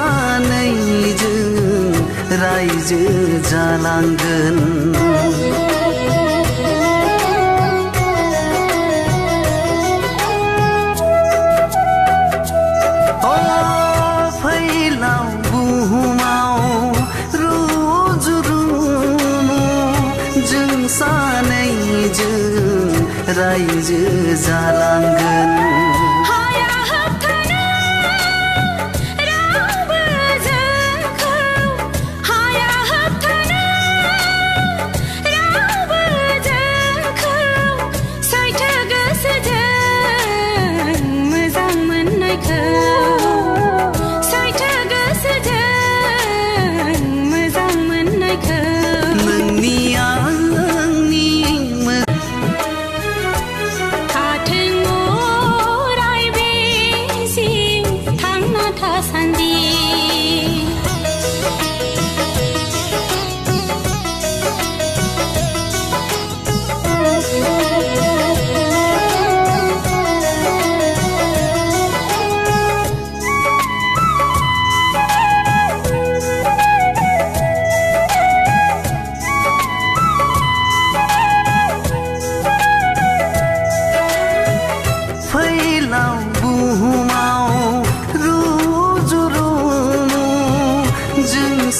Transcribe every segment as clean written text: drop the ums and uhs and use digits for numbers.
सानैजों रायजो जालांगोन रायजो जालांगोन हाया होबथानो रावबो जोंखौ हाया होबथानो रावबो जोंखौ सैथो गोसोजों मोजां मोननायखौ सैथो गोसोजों मोजां मोननायखौ नोंनि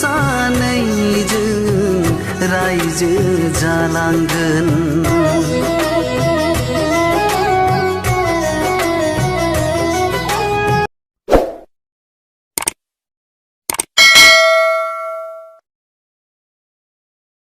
सानैजों रायजो जालांगोन